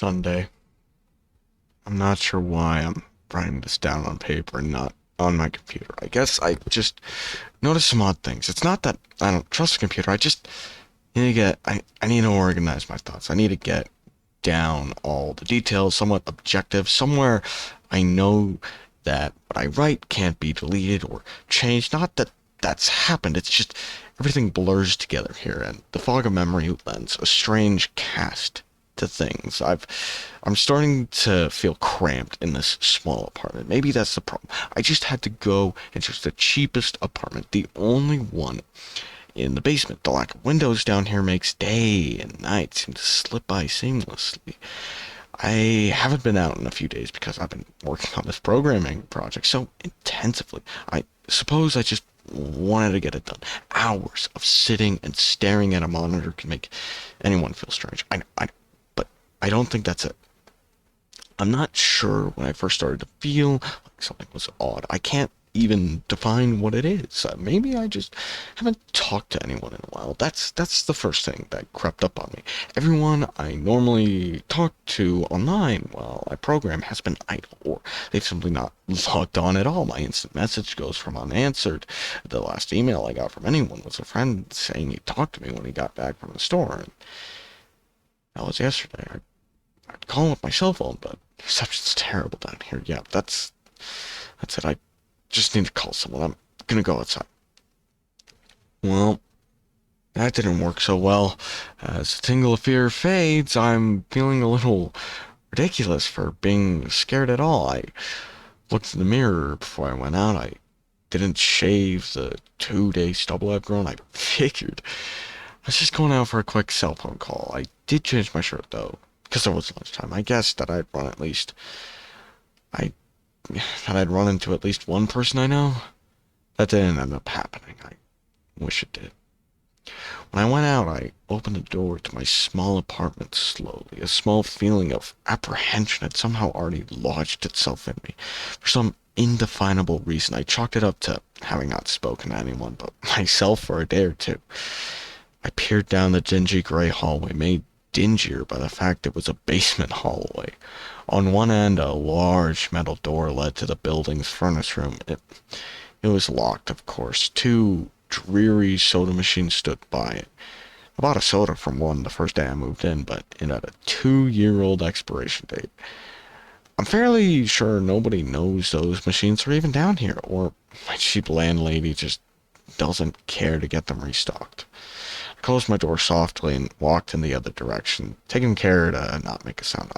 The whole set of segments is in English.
Sunday. I'm not sure why I'm writing this down on paper and not on my computer. I guess I just noticed some odd things. It's not that I don't trust the computer. I just need to I need to organize my thoughts. I need to get down all the details, somewhat objective, somewhere I know that what I write can't be deleted or changed. Not that that's happened. It's just everything blurs together here, and the fog of memory lends a strange cast to things. I'm starting to feel cramped in this small apartment. Maybe that's the problem. I just had to go into the cheapest apartment, the only one in the basement. The lack of windows down here makes day and night seem to slip by seamlessly. I haven't been out in a few days because I've been working on this programming project so intensively. I suppose I just wanted to get it done. Hours of sitting and staring at a monitor can make anyone feel strange. But I don't think that's it. I'm not sure when I first started to feel like something was odd. I can't even define what it is. Maybe I just haven't talked to anyone in a while. That's the first thing that crept up on me. Everyone I normally talk to online while I program has been idle, or they've simply not logged on at all. My instant message goes from unanswered. The last email I got from anyone was a friend saying he talked to me when he got back from the store, and that was yesterday. I'd call him with my cell phone, but reception's terrible down here. Yeah, that's it. I just need to call someone. I'm gonna go outside. Well, that didn't work so well. As the tingle of fear fades, I'm feeling a little ridiculous for being scared at all. I looked in the mirror before I went out. I didn't shave the 2-day stubble I've grown. I figured I was just going out for a quick cell phone call. I did change my shirt, though, because it was lunchtime. I guessed that I I'd run into at least one person I know. That didn't end up happening. I wish it did. When I went out, I opened the door to my small apartment slowly. A small feeling of apprehension had somehow already lodged itself in me. For some indefinable reason, I chalked it up to having not spoken to anyone but myself for a day or two. I peered down the dingy gray hallway, made dingier by the fact it was a basement hallway. On one end, a large metal door led to the building's furnace room. It was locked, of course. Two dreary soda machines stood by it. I bought a soda from one the first day I moved in, but it had a 2-year-old expiration date. I'm fairly sure nobody knows those machines are even down here, or my cheap landlady just doesn't care to get them restocked. I closed my door softly and walked in the other direction, taking care to not make a sound.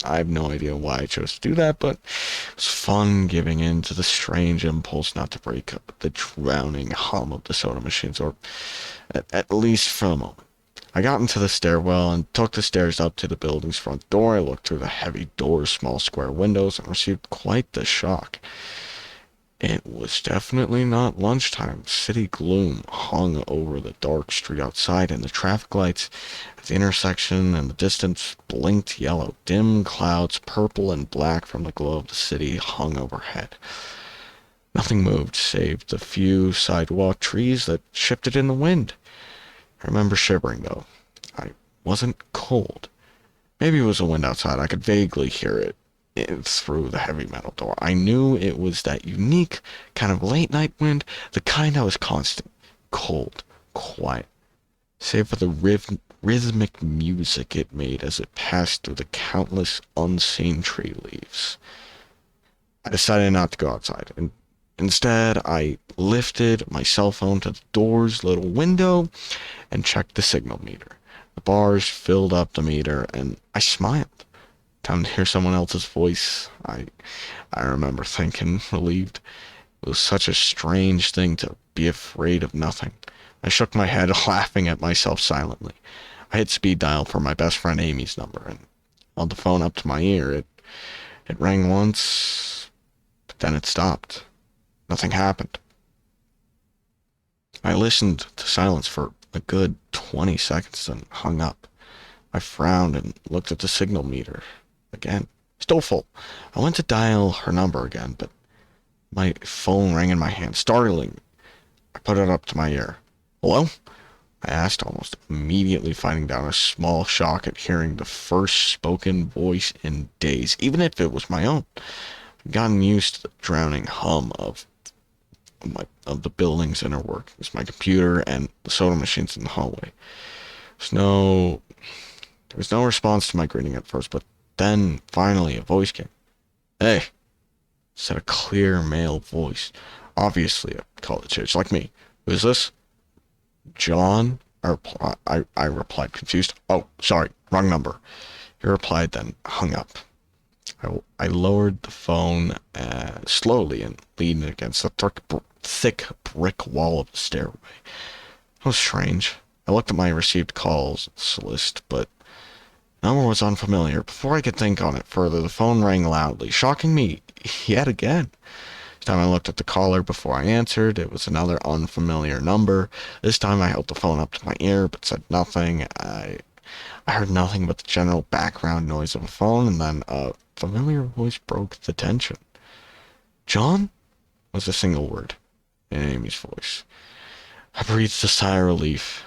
I have no idea why I chose to do that, but it was fun giving in to the strange impulse not to break up the drowning hum of the soda machines, or at least for a moment. I got into the stairwell and took the stairs up to the building's front door. I looked through the heavy doors, small square windows, and received quite the shock. It was definitely not lunchtime. City gloom hung over the dark street outside, and the traffic lights at the intersection in the distance blinked yellow. Dim clouds, purple and black from the glow of the city, hung overhead. Nothing moved save the few sidewalk trees that shifted in the wind. I remember shivering, though. I wasn't cold. Maybe it was the wind outside. I could vaguely hear it through the heavy metal door. I knew it was that unique kind of late night wind, the kind that was constant, cold, quiet, save for the rhythmic music it made as it passed through the countless unseen tree leaves. I decided not to go outside, and instead I lifted my cell phone to the door's little window and checked the signal meter. The bars filled up the meter, and I smiled. Time to hear someone else's voice. I remember thinking, relieved. It was such a strange thing to be afraid of nothing. I shook my head, laughing at myself silently. I hit speed dial for my best friend Amy's number and held the phone up to my ear. It rang once, but then it stopped. Nothing happened. I listened to silence for a good 20 seconds and hung up. I frowned and looked at the signal meter. Again, still full. I went to dial her number again, but my phone rang in my hand, startling. I put it up to my ear. Hello? I asked, almost immediately finding down a small shock at hearing the first spoken voice in days, even if it was my own. I'd gotten used to the drowning hum of the building's inner workings, my computer, and the soda machines in the hallway. There's no There was no response to my greeting at first, but then finally a voice came. "Hey," said a clear male voice, obviously a college age like me. "Who's this?" "John?" I replied, confused. "Oh, sorry, wrong number." He replied, then hung up. I lowered the phone slowly and leaned against the thick brick wall of the stairway. It was strange. I looked at my received calls list, but the number was unfamiliar. Before I could think on it further, the phone rang loudly, shocking me yet again. This time I looked at the caller before I answered. It was another unfamiliar number. This time I held the phone up to my ear but said nothing. I heard nothing but the general background noise of a phone, and then a familiar voice broke the tension. "John?" was a single word in Amy's voice. I breathed a sigh of relief.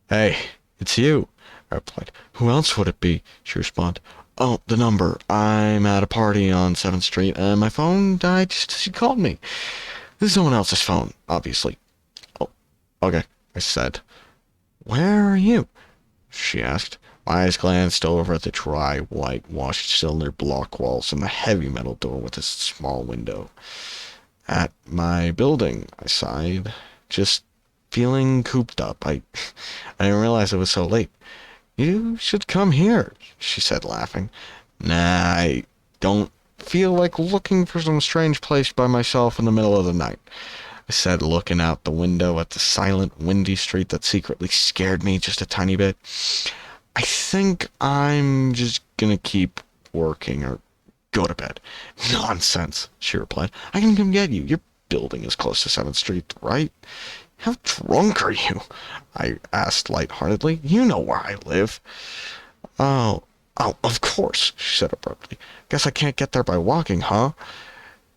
"Hey, it's you," I replied. "Who else would it be?" she responded. "Oh, the number. I'm at a party on 7th Street, and my phone died just as you called me. This is someone else's phone, obviously." "Oh, okay," I said. "Where are you?" she asked. My eyes glanced over at the dry, whitewashed cylinder block walls and the heavy metal door with its small window. "At my building," I sighed. "Just feeling cooped up. I didn't realize it was so late." "You should come here," she said, laughing. "Nah, I don't feel like looking for some strange place by myself in the middle of the night," I said, looking out the window at the silent, windy street that secretly scared me just a tiny bit. "I think I'm just gonna keep working or go to bed." "Nonsense," she replied. "I can come get you. Your building is close to 7th Street, right?" "How drunk are you?" I asked lightheartedly. "You know where I live." Oh, of course," she said abruptly. "Guess I can't get there by walking, huh?"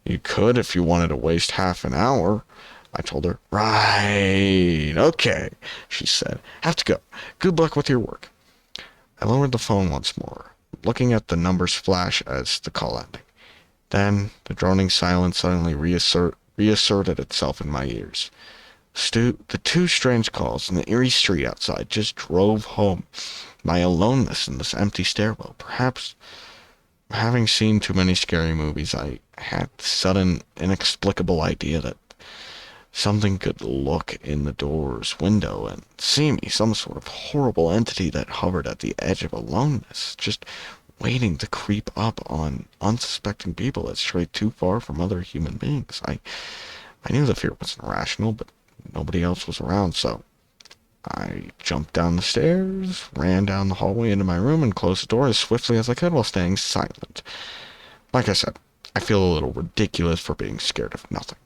"You could if you wanted to waste half an hour," I told her. "Right, okay," she said. "Have to go. Good luck with your work." I lowered the phone once more, looking at the numbers flash as the call ended. Then the droning silence suddenly reasserted itself in my ears. The two strange calls and the eerie street outside just drove home my aloneness in this empty stairwell. Perhaps, having seen too many scary movies, I had the sudden, inexplicable idea that something could look in the door's window and see me, some sort of horrible entity that hovered at the edge of aloneness, just waiting to creep up on unsuspecting people that strayed too far from other human beings. I knew the fear wasn't rational, but nobody else was around, so I jumped down the stairs, ran down the hallway into my room, and closed the door as swiftly as I could while staying silent. Like I said, I feel a little ridiculous for being scared of nothing,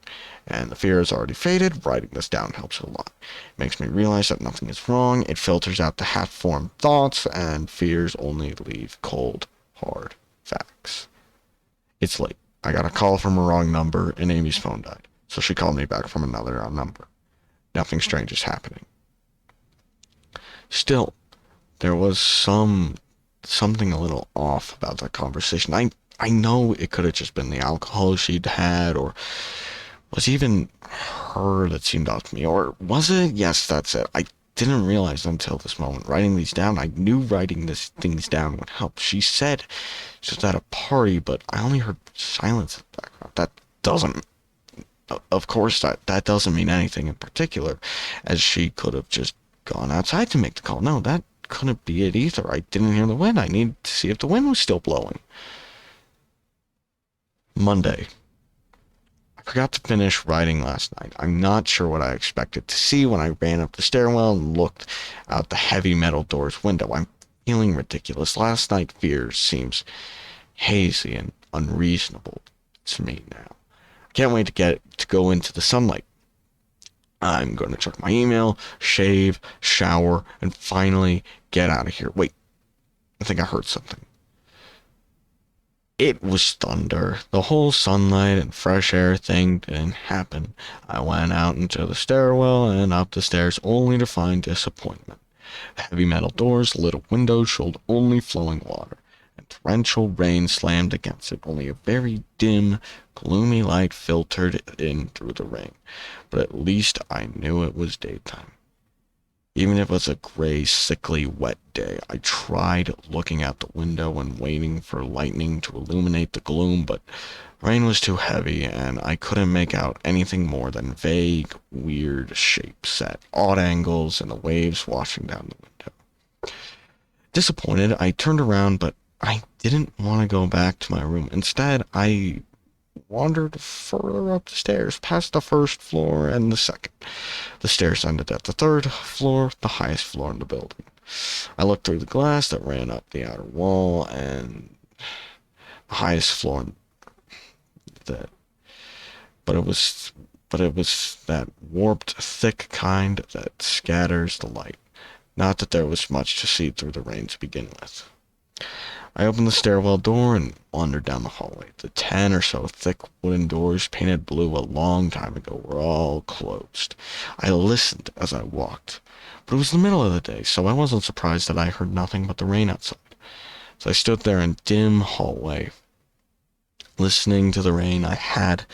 and the fear has already faded. Writing this down helps a lot. It makes me realize that nothing is wrong. It filters out the half-formed thoughts, and fears only leave cold, hard facts. It's late. I got a call from a wrong number, and Amy's phone died, so she called me back from another number. Nothing strange is happening. Still, there was something a little off about that conversation. I know it could have just been the alcohol she'd had, or was even her that seemed off to me, or was it? Yes, that's it. I didn't realize until this moment. Writing these down, I knew writing these things down would help. She said she was at a party, but I only heard silence in the background. That doesn't, of course, that doesn't mean anything in particular, as she could have just gone outside to make the call. No, that couldn't be it either. I didn't hear the wind. I needed to see if the wind was still blowing. Monday. I forgot to finish writing last night. I'm not sure what I expected to see when I ran up the stairwell and looked out the heavy metal door's window. I'm feeling ridiculous. Last night's fear seems hazy and unreasonable to me now. I can't wait to go into the sunlight. I'm going to check my email, shave, shower, and finally get out of here. Wait, I think I heard something. It was thunder. The whole sunlight and fresh air thing didn't happen. I went out into the stairwell and up the stairs only to find disappointment. Heavy metal doors, little windows showed only flowing water, and torrential rain slammed against it. Only a very dim, gloomy light filtered in through the rain, but at least I knew it was daytime. Even if it was a gray, sickly, wet day, I tried looking out the window and waiting for lightning to illuminate the gloom, but rain was too heavy, and I couldn't make out anything more than vague, weird shapes at odd angles and the waves washing down the window. Disappointed, I turned around, but I didn't want to go back to my room. Instead, I wandered further up the stairs, past the first floor and the second. The stairs ended at the third floor, the highest floor in the building. I looked through the glass that ran up the outer wall, and the highest floor that but it was that warped, thick kind that scatters the light. Not that there was much to see through the rain to begin with. I opened the stairwell door and wandered down the hallway. The 10 or so thick wooden doors, painted blue a long time ago, were all closed. I listened as I walked, but it was the middle of the day, so I wasn't surprised that I heard nothing but the rain outside. As I stood there in dim hallway, listening to the rain, I had a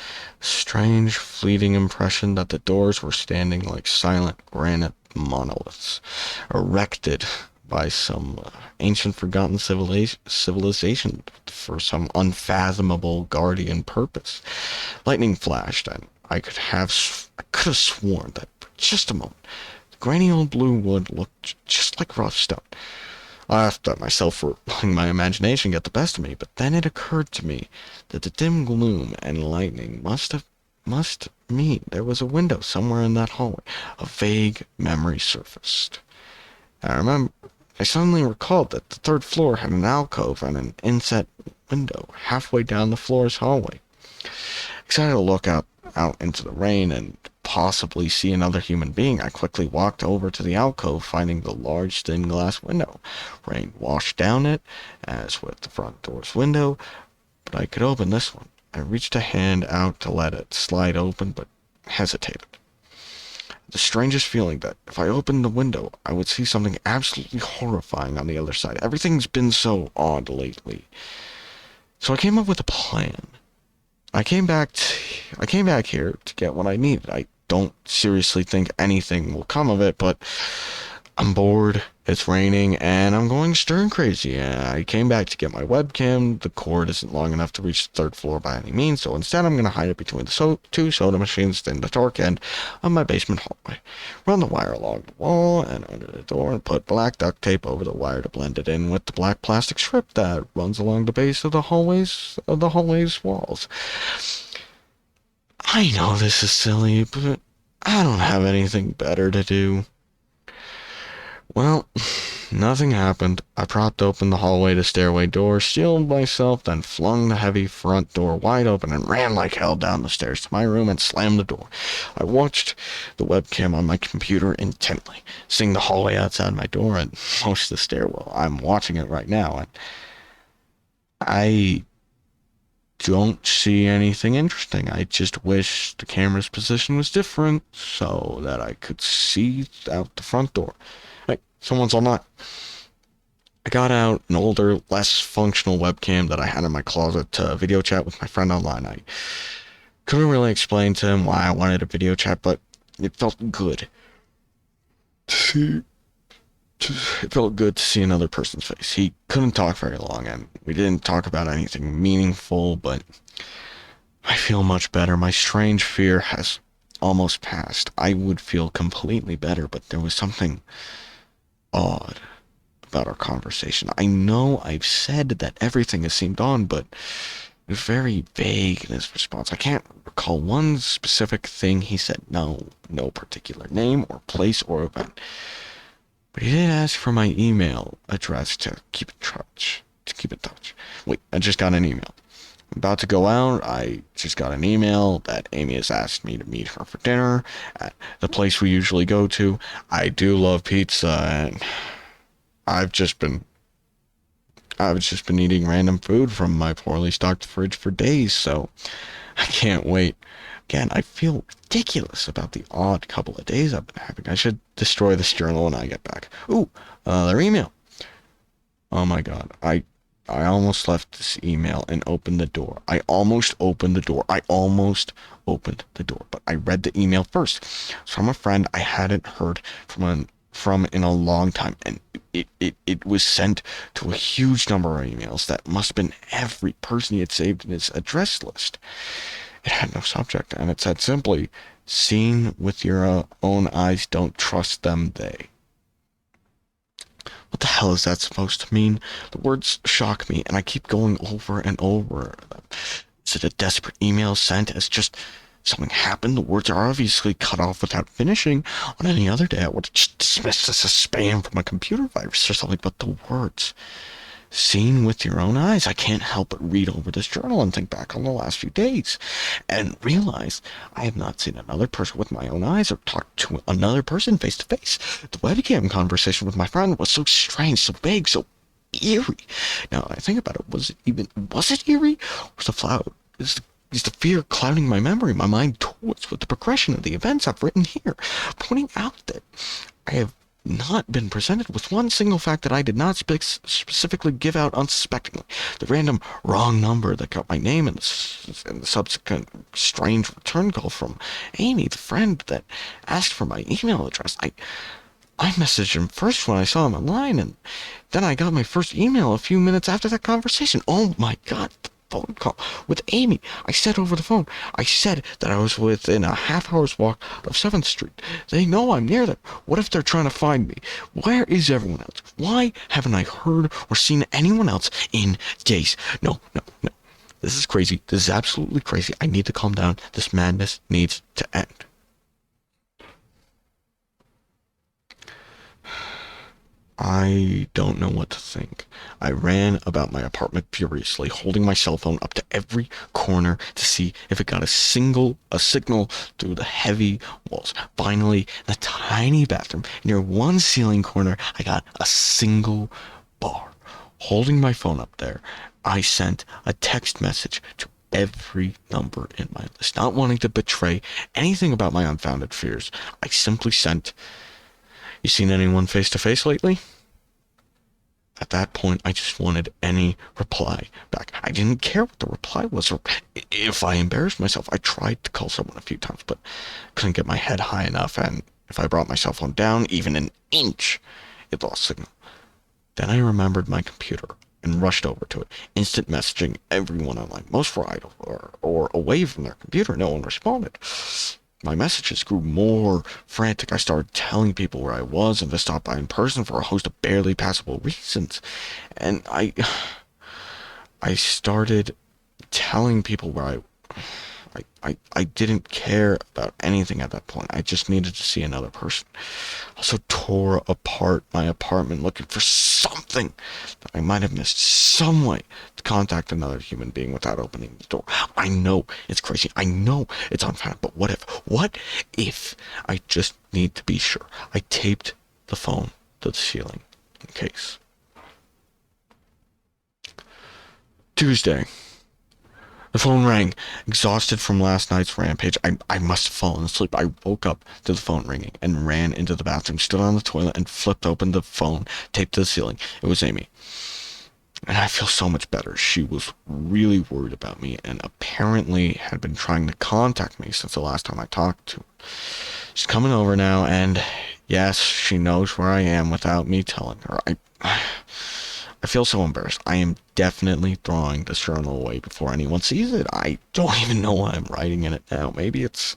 strange, fleeting impression that the doors were standing like silent granite monoliths, erected by some ancient forgotten civilization for some unfathomable guardian purpose. Lightning flashed, and I could have sworn that for just a moment the grainy old blue wood looked just like rough stone. I laughed at myself for letting my imagination get the best of me, but then it occurred to me that the dim gloom and lightning must mean there was a window somewhere in that hallway. A vague memory surfaced. I suddenly recalled that the third floor had an alcove and an inset window halfway down the floor's hallway. Excited to look out into the rain and possibly see another human being, I quickly walked over to the alcove, finding the large stained glass window. Rain washed down it, as with the front door's window, but I could open this one. I reached a hand out to let it slide open, but hesitated. The strangest feeling that if I opened the window, I would see something absolutely horrifying on the other side. Everything's been so odd lately. So I came up with a plan. I came back here to get what I needed. I don't seriously think anything will come of it, but I'm bored, it's raining, and I'm going stir crazy. I came back to get my webcam. The cord isn't long enough to reach the third floor by any means, so instead I'm going to hide it between the two soda machines in the dark end of my basement hallway. Run the wire along the wall and under the door and put black duct tape over the wire to blend it in with the black plastic strip that runs along the base of the hallway's walls. I know this is silly, but I don't have anything better to do. Well, nothing happened. I propped open the hallway to stairway door, steeled myself, then flung the heavy front door wide open and ran like hell down the stairs to my room and slammed the door. I watched the webcam on my computer intently, seeing the hallway outside my door and most of the stairwell. I'm watching it right now, and I don't see anything interesting. I just wish the camera's position was different so that I could see out the front door. Hey, someone's online. I got out an older, less functional webcam that I had in my closet to video chat with my friend online. I couldn't really explain to him why I wanted a video chat, but it felt good to see. It felt good to see another person's face. He couldn't talk very long, and we didn't talk about anything meaningful, but I feel much better. My strange fear has almost passed. I would feel completely better, but there was something odd about our conversation. I know I've said that everything has seemed on, but it was very vague in his response. I can't recall one specific thing he said. No particular name or place or event. But he did ask for my email address to keep in touch. Wait, I just got an email. I'm about to go out. I just got an email that Amy has asked me to meet her for dinner at the place we usually go to. I do love pizza, and I've just been I've just been eating random food from my poorly stocked fridge for days, so I can't wait. Again, I feel ridiculous about the odd couple of days I've been having. I should destroy this journal when I get back. Ooh, their email. Oh my god, I almost left this email and opened the door. I almost opened the door. I almost opened the door, but I read the email first. It's from a friend I hadn't heard from in a long time, and it was sent to a huge number of emails that must have been every person he had saved in his address list. It had no subject, and it said simply, "Seen with your own eyes, don't trust them, they." What the hell is that supposed to mean? The words shock me, and I keep going over and over them. Is it a desperate email sent as just something happened? The words are obviously cut off without finishing. On any other day, I would have just dismissed this as spam from a computer virus or something, but the words, "Seen with your own eyes." I can't help but read over this journal and think back on the last few days and realize I have not seen another person with my own eyes or talked to another person face to face. The webcam conversation with my friend was so strange, so vague, so eerie. Now I think about it, was it eerie? Was the cloud is the fear clouding my memory, my mind towards with the progression of the events I've written here, pointing out that I have not been presented with one single fact that I did not specifically give out unsuspectingly. The random wrong number that got my name and the subsequent strange return call from Amy, the friend that asked for my email address. I messaged him first when I saw him online, and then I got my first email a few minutes after that conversation. Oh my god, the phone call with Amy. I said over the phone, I said that I was within a half-hour's walk of 7th Street. They know I'm near them. What if they're trying to find me? Where is everyone else? Why haven't I heard or seen anyone else in days? No, no, no. This is crazy. This is absolutely crazy. I need to calm down. This madness needs to end. I don't know what to think. I ran about my apartment furiously, holding my cell phone up to every corner to see if it got a signal through the heavy walls. Finally, in the tiny bathroom, near one ceiling corner, I got a single bar. Holding my phone up there, I sent a text message to every number in my list, not wanting to betray anything about my unfounded fears. I simply sent, "You seen anyone face to face lately?" At that point, I just wanted any reply back. I didn't care what the reply was, or if I embarrassed myself. I tried to call someone a few times, but couldn't get my head high enough, and if I brought my cell phone down even an inch, it lost signal. Then I remembered my computer and rushed over to it, instant messaging everyone online. Most were idle or away from their computer. No one responded. My messages grew more frantic. I started telling people where I was and to stop by in person for a host of barely passable reasons. And I started telling people where I didn't care about anything at that point. I just needed to see another person. I also tore apart my apartment looking for something that I might have missed, some way to contact another human being without opening the door. I know it's crazy. I know it's unfounded, but what if I just need to be sure? I taped the phone to the ceiling in case. Tuesday. The phone rang. Exhausted from last night's rampage, I must have fallen asleep. I woke up to the phone ringing and ran into the bathroom, stood on the toilet, and flipped open the phone, taped to the ceiling. It was Amy. And I feel so much better. She was really worried about me and apparently had been trying to contact me since the last time I talked to her. She's coming over now, and yes, she knows where I am without me telling her. I feel so embarrassed. I am definitely throwing this journal away before anyone sees it. I don't even know why I'm writing in it now. Maybe it's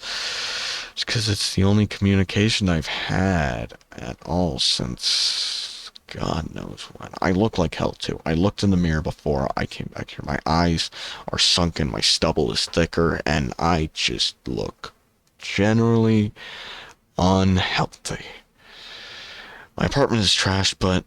just because it's the only communication I've had at all since God knows when. I look like hell too. I looked in the mirror before I came back here. My eyes are sunken, my stubble is thicker, and I just look generally unhealthy. My apartment is trashed, but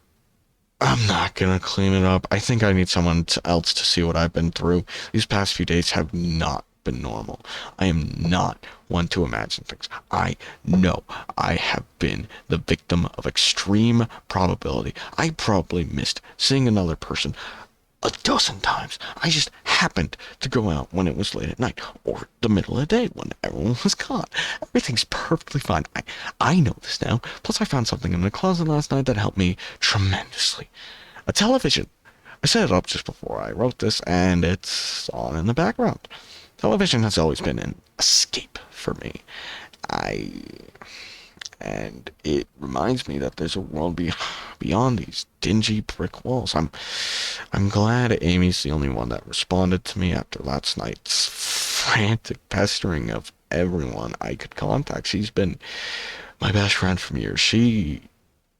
I'm not gonna clean it up. I think I need someone else to see what I've been through. These past few days have not been normal. I am not one to imagine things. I know I have been the victim of extreme probability. I probably missed seeing another person a dozen times. I just happened to go out when it was late at night or the middle of the day when everyone was gone. Everything's perfectly fine. I know this now. Plus, I found something in the closet last night that helped me tremendously. A television. I set it up just before I wrote this, and it's on in the background. Television has always been an escape for me. I and it reminds me that there's a world beyond these dingy brick walls. I'm glad Amy's the only one that responded to me after last night's frantic pestering of everyone I could contact. She's been my best friend from years. She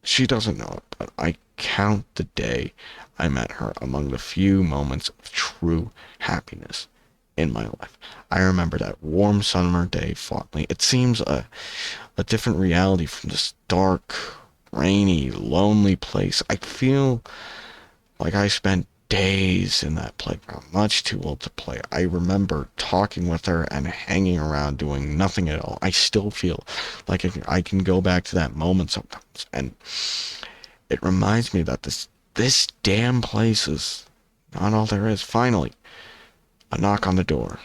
doesn't know it, but I count the day I met her among the few moments of true happiness in my life. I remember that warm summer day fondly. It seems a different reality from this dark, rainy, lonely place. I feel like I spent days in that playground, much too old to play. I remember talking with her and hanging around doing nothing at all. I still feel like I can go back to that moment sometimes, and it reminds me that this damn place is not all there is. Finally, a knock on the door.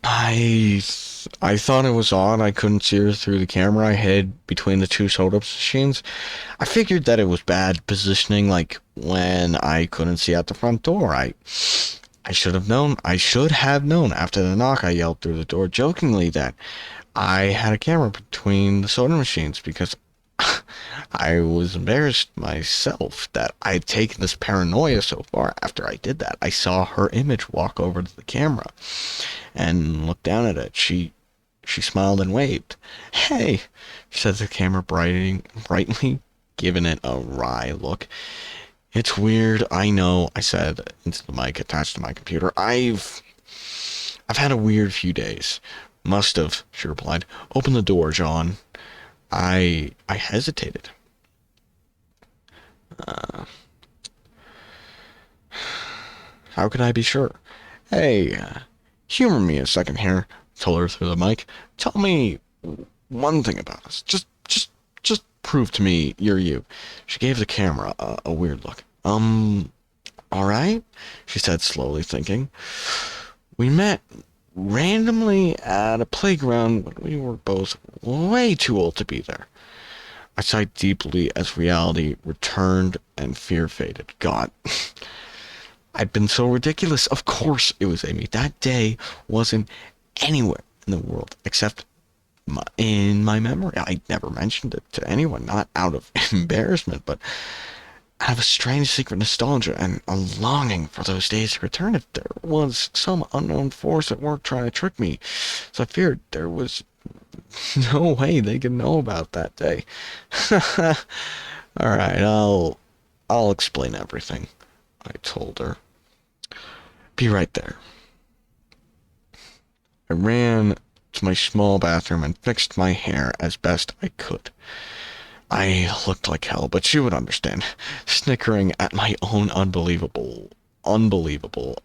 I thought it was odd I couldn't see her through the camera I hid between the two soda machines. I figured that it was bad positioning, like when I couldn't see out the front door. I should have known. I should have known after the knock. I yelled through the door jokingly that I had a camera between the soda machines because I was embarrassed myself that I'd taken this paranoia so far. After I did that, I saw her image walk over to the camera and looked down at it. She smiled and waved. "Hey," said the camera brightly, giving it a wry look. "It's weird, I know," I said into the mic attached to my computer. I've had a weird few days. "Must have," she replied. "Open the door, John." I hesitated. How could I be sure? "Hey, humor me a second here," told her through the mic. "Tell me one thing about us. Just prove to me you're you." She gave the camera a weird look. All right," she said, slowly thinking. "We met randomly at a playground when we were both way too old to be there." I sighed deeply as reality returned and fear faded. God, I'd been so ridiculous. Of course it was Amy. That day wasn't anywhere in the world except in my memory. I never mentioned it to anyone, not out of embarrassment, but out of a strange secret nostalgia and a longing for those days to return. If there was some unknown force at work trying to trick me, so I feared there was no way they could know about that day. All right, I'll explain everything, I told her. "Be right there." I ran to my small bathroom and fixed my hair as best I could. I looked like hell, but she would understand, snickering at my own unbelievable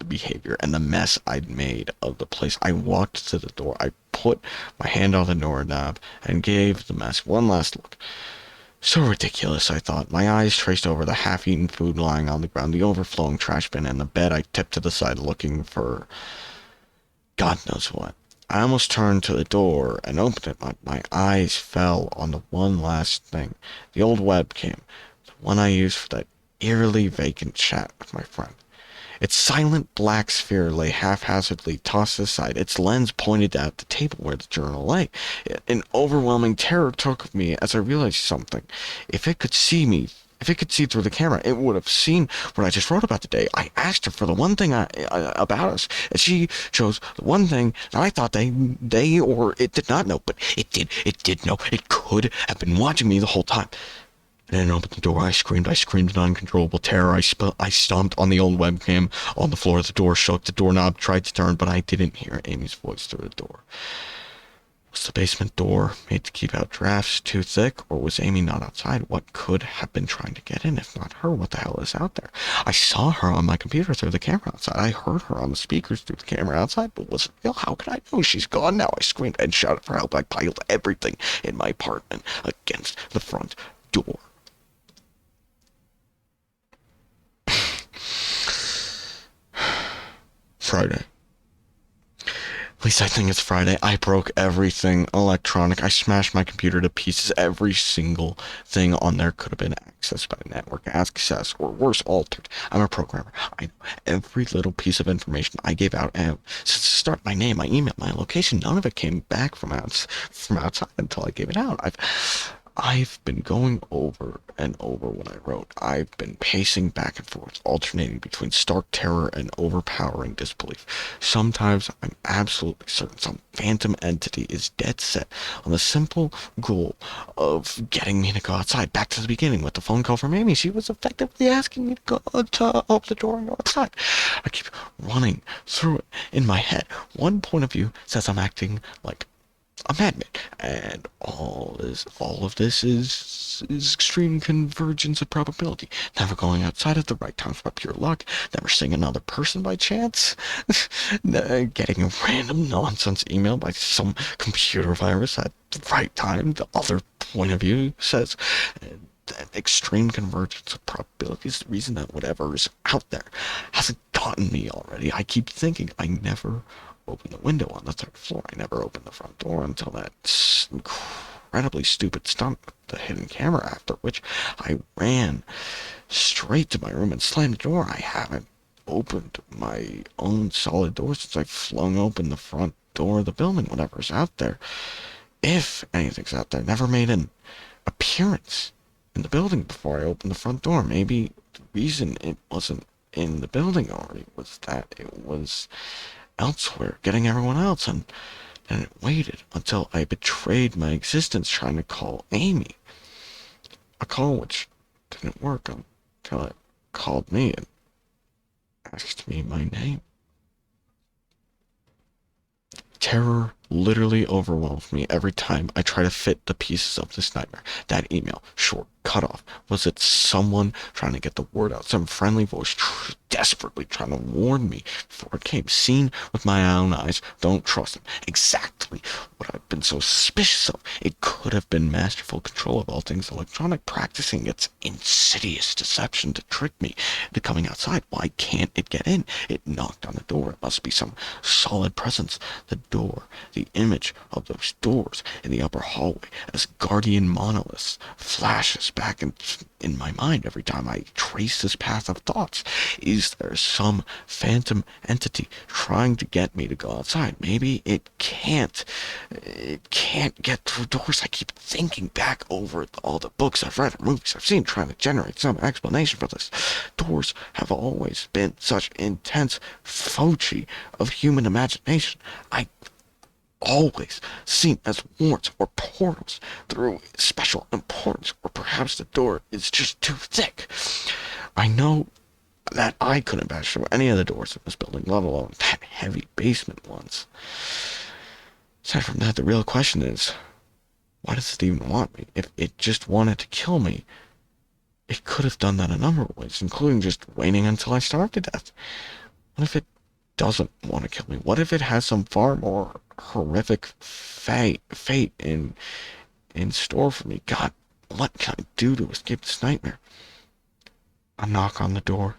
behavior and the mess I'd made of the place. I walked to the door. I put my hand on the doorknob and gave the mess one last look. So ridiculous, I thought. My eyes traced over the half-eaten food lying on the ground, the overflowing trash bin, and the bed. I tipped to the side looking for God knows what. I almost turned to the door and opened it, but my eyes fell on the one last thing, the old webcam, the one I used for that eerily vacant chat with my friend. Its silent black sphere lay haphazardly tossed aside, its lens pointed at the table where the journal lay. An overwhelming terror took me as I realized something. If it could see me, if it could see through the camera, it would have seen what I just wrote about today. I asked her for the one thing about us, and she chose the one thing that I thought they or it did not know, but it did know. It could have been watching me the whole time. And then opened the door. I screamed in uncontrollable terror. I stomped on the old webcam on the floor. The door shook. The doorknob tried to turn, but I didn't hear Amy's voice through the door. Was the basement door made to keep out drafts too thick, or was Amy not outside? What could have been trying to get in? If not her, what the hell is out there? I saw her on my computer through the camera outside. I heard her on the speakers through the camera outside, but was it real? How could I know? She's gone now. I screamed and shouted for help. I piled everything in my apartment against the front door. Friday. At least I think it's Friday. I broke everything electronic. I smashed my computer to pieces. Every single thing on there could have been accessed by network access, or worse, altered. I'm a programmer. I know every little piece of information I gave out. And since the start, my name, my email, my location, none of it came back from outside until I gave it out. I've been going over and over what I wrote. I've been pacing back and forth, alternating between stark terror and overpowering disbelief. Sometimes I'm absolutely certain some phantom entity is dead set on the simple goal of getting me to go outside. Back to the beginning with the phone call from Amy. She was effectively asking me to go to open the door and go outside. I keep running through it in my head. One point of view says I'm acting like a madman, and all of this is extreme convergence of probability. Never going outside at the right times by pure luck, never seeing another person by chance, getting a random nonsense email by some computer virus at the right time. The other point of view says that extreme convergence of probability is the reason that whatever is out there hasn't gotten me already. I keep thinking I never open the window on the third floor. I never opened the front door until that incredibly stupid stunt with the hidden camera, after which I ran straight to my room and slammed the door. I haven't opened my own solid door since I flung open the front door of the building. Whatever's out there, if anything's out there, never made an appearance in the building before I opened the front door. Maybe the reason it wasn't in the building already was that it was elsewhere, getting everyone else, and it waited until I betrayed my existence trying to call Amy. A call which didn't work until it called me and asked me my name. Terror literally overwhelmed me every time I try to fit the pieces of this nightmare. That email, short, cut off. Was it someone trying to get the word out? Some friendly voice desperately trying to warn me before it came? Seen with my own eyes, don't trust them. Exactly what I've been so suspicious of. It could have been masterful control of all things electronic, practicing its insidious deception to trick me into coming outside. Why can't it get in? It knocked on the door. It must be some solid presence. The door, the image of those doors in the upper hallway as guardian monoliths flashes back in my mind every time I trace this path of thoughts. Is there some phantom entity trying to get me to go outside? Maybe it can't get through doors. I keep thinking back over all the books I've read or movies I've seen, trying to generate some explanation for this. Doors have always been such intense foci of human imagination. I always seen as warrants or portals through special importance, or perhaps the door is just too thick. I know that I couldn't bash through any of the doors in this building, let alone that heavy basement ones. Aside from that, the real question is, why does it even want me? If it just wanted to kill me, it could have done that a number of ways, including just waiting until I starved to death. What if it doesn't want to kill me? What if it has some far more horrific fate in store for me? God, what can I do to escape this nightmare? A knock on the door.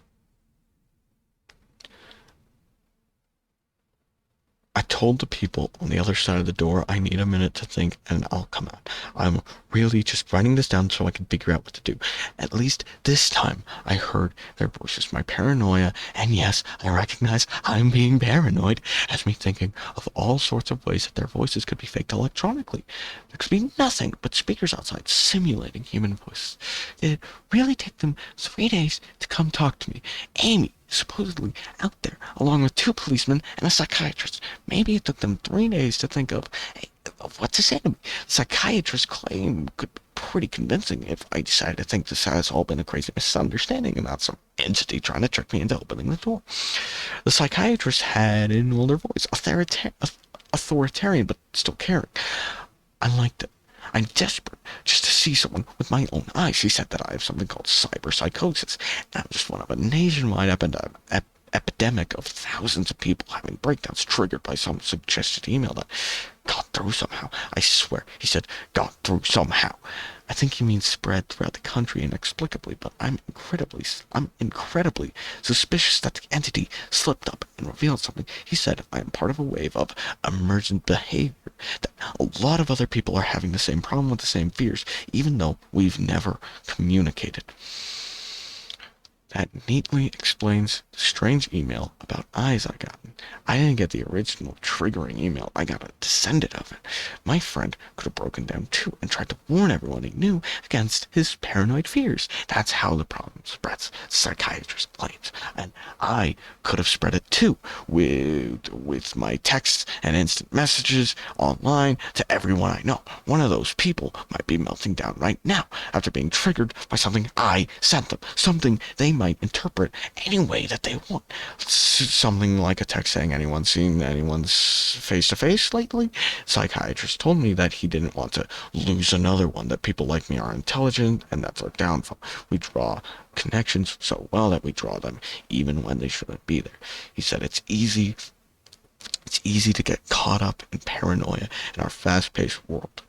I told the people on the other side of the door I need a minute to think and I'll come out. I'm really just writing this down so I can figure out what to do. At least this time I heard their voices. My paranoia, and yes, I recognize I'm being paranoid, has me thinking of all sorts of ways that their voices could be faked electronically. There could be nothing but speakers outside simulating human voices. Did it really take them 3 days to come talk to me? Amy, supposedly out there, along with 2 policemen and a psychiatrist. Maybe it took them 3 days to think of what to say to me. The psychiatrist's claim could be pretty convincing if I decided to think this has all been a crazy misunderstanding and not some entity trying to trick me into opening the door. The psychiatrist had an older voice, authoritarian, but still caring. I liked it. I'm desperate just to see someone with my own eyes. She said that I have something called psychosis. And I'm just one of a nationwide epidemic of thousands of people having breakdowns triggered by some suggested email that got through somehow. I swear, he said, got through somehow. I think he means spread throughout the country inexplicably, but I'm incredibly suspicious that the entity slipped up and revealed something. He said I am part of a wave of emergent behavior, that a lot of other people are having the same problem with the same fears, even though we've never communicated. That neatly explains the strange email about eyes I got. I didn't get the original triggering email. I got a descendant of it. My friend could have broken down too and tried to warn everyone he knew against his paranoid fears. That's how the problem spreads, the psychiatrist claims. And I could have spread it too, with my texts and instant messages online to everyone I know. One of those people might be melting down right now after being triggered by something I sent them, something they might interpret any way that they want. Something like a text saying, anyone seen anyone's face-to-face lately? Psychiatrist told me that he didn't want to lose another one, that people like me are intelligent, and that's our downfall. We draw connections so well that we draw them even when they shouldn't be there. He said it's easy to get caught up in paranoia in our fast-paced world.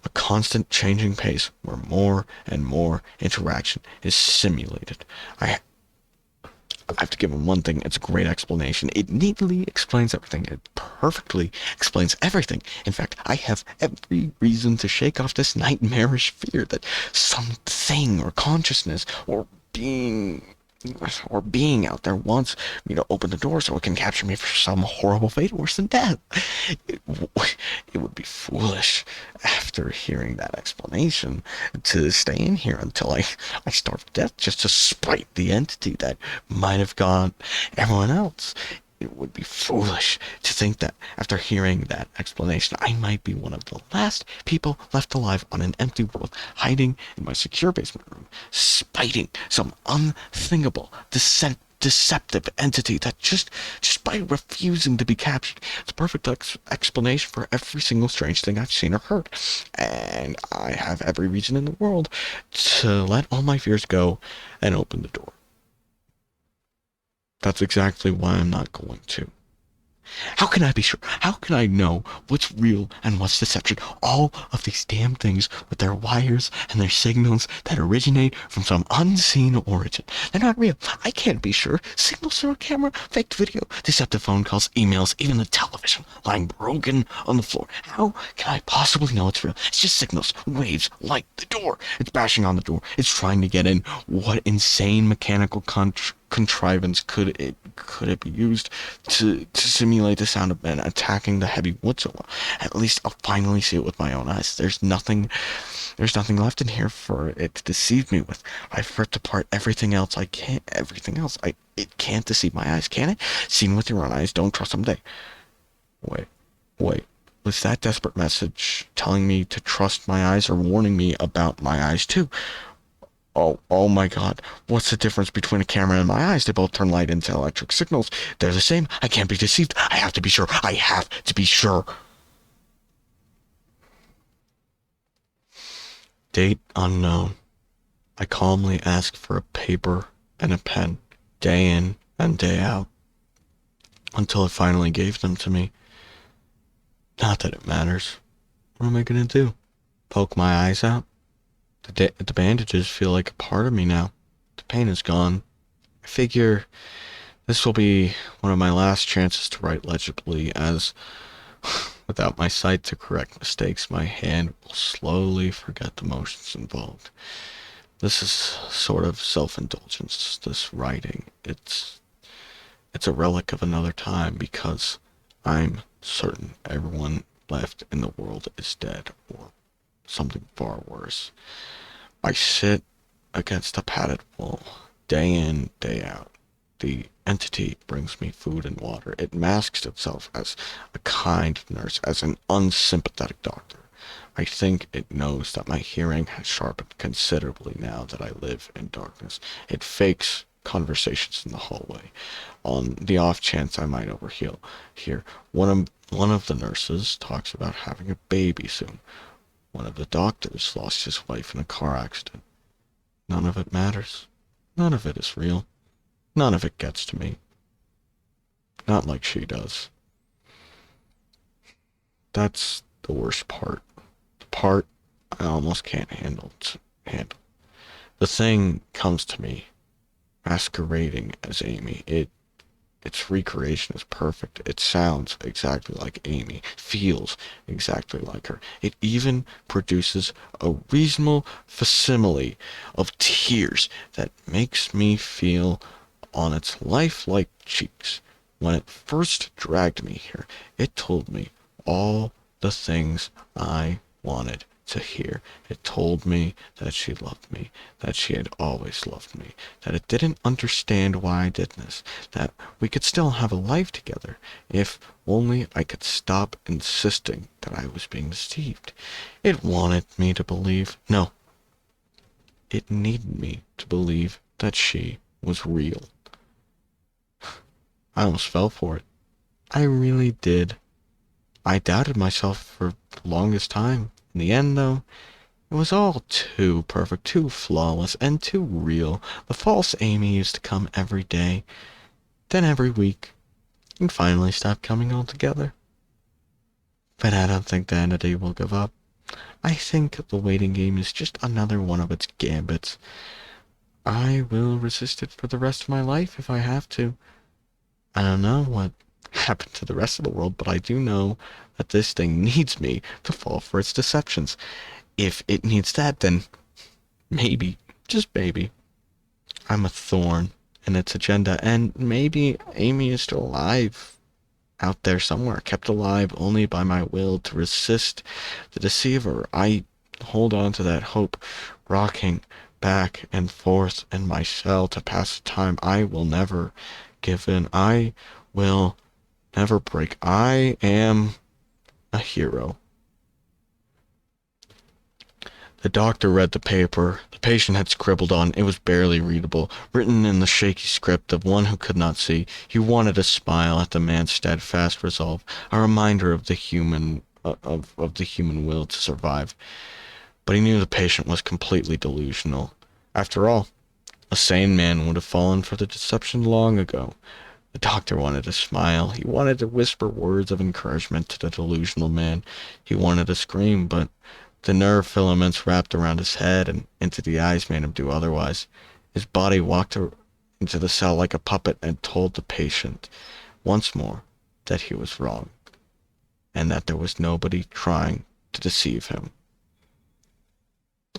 A constant changing pace where more and more interaction is simulated. I have to give him one thing. It's a great explanation. It neatly explains everything. It perfectly explains everything. In fact, I have every reason to shake off this nightmarish fear that something or consciousness or being out there wants me to open the door so it can capture me for some horrible fate worse than death. It would be foolish, after hearing that explanation, to stay in here until I starve to death just to spite the entity that might have got everyone else. It would be foolish to think that after hearing that explanation, I might be one of the last people left alive on an empty world, hiding in my secure basement room, spiting some unthinkable, deceptive entity that just by refusing to be captured. It's a perfect explanation for every single strange thing I've seen or heard. And I have every reason in the world to let all my fears go and open the door. That's exactly why I'm not going to. How can I be sure? How can I know what's real and what's deception? All of these damn things with their wires and their signals that originate from some unseen origin. They're not real. I can't be sure. Signals through a camera, faked video, deceptive phone calls, emails, even the television lying broken on the floor. How can I possibly know it's real? It's just signals, waves, light, the door. It's bashing on the door. It's trying to get in. What insane mechanical contrivance could it be used to simulate the sound of men attacking the heavy wood so well? At least I'll finally see it with my own eyes. There's nothing left in here for it to deceive me with. I've ripped apart everything else. It can't deceive my eyes, can it? Seen with your own eyes, don't trust them. Wait. Was that desperate message telling me to trust my eyes or warning me about my eyes too? Oh my God. What's the difference between a camera and my eyes? They both turn light into electric signals. They're the same. I can't be deceived. I have to be sure. I have to be sure. Date unknown. I calmly asked for a paper and a pen, day in and day out, until it finally gave them to me. Not that it matters. What am I gonna do? Poke my eyes out? The bandages feel like a part of me now. The pain is gone. I figure this will be one of my last chances to write legibly, as without my sight to correct mistakes, my hand will slowly forget the motions involved. This is sort of self-indulgence, this writing. It's a relic of another time, because I'm certain everyone left in the world is dead, or something far worse. I sit against a padded wall, day in, day out. The entity brings me food and water. It masks itself as a kind nurse, as an unsympathetic doctor. I think it knows that my hearing has sharpened considerably now that I live in darkness. It fakes conversations in the hallway. On the off chance I might overhear, one of the nurses talks about having a baby soon. One of the doctors lost his wife in a car accident. None of it matters. None of it is real. None of it gets to me. Not like she does. That's the worst part. The part I almost can't handle. The thing comes to me, masquerading as Amy. Its recreation is perfect. It sounds exactly like Amy, feels exactly like her. It even produces a reasonable facsimile of tears that makes me feel on its lifelike cheeks. When it first dragged me here, it told me all the things I wanted to hear. It told me that she loved me, that she had always loved me, that it didn't understand why I did this, that we could still have a life together if only I could stop insisting that I was being deceived. It wanted me to believe, no, it needed me to believe that she was real. I almost fell for it. I really did. I doubted myself for the longest time. In the end, though, it was all too perfect, too flawless, and too real. The false Amy used to come every day, then every week, and finally stopped coming altogether. But I don't think the entity will give up. I think the waiting game is just another one of its gambits. I will resist it for the rest of my life if I have to. I don't know what happened to the rest of the world, but I do know that this thing needs me to fall for its deceptions. If it needs that, then maybe, just maybe, I'm a thorn in its agenda, and maybe Amy is still alive out there somewhere, kept alive only by my will to resist the deceiver. I hold on to that hope, rocking back and forth in my cell to pass the time. I will never give in. I will never break. I am a hero. The doctor read the paper the patient had scribbled on. It was barely readable, written in the shaky script of one who could not see. He wanted to smile at the man's steadfast resolve, a reminder of the human the human will to survive. But he knew the patient was completely delusional. After all, a sane man would have fallen for the deception long ago. The doctor wanted to smile. He wanted to whisper words of encouragement to the delusional man. He wanted to scream, but the nerve filaments wrapped around his head and into the eyes made him do otherwise. His body walked into the cell like a puppet and told the patient once more that he was wrong, and that there was nobody trying to deceive him.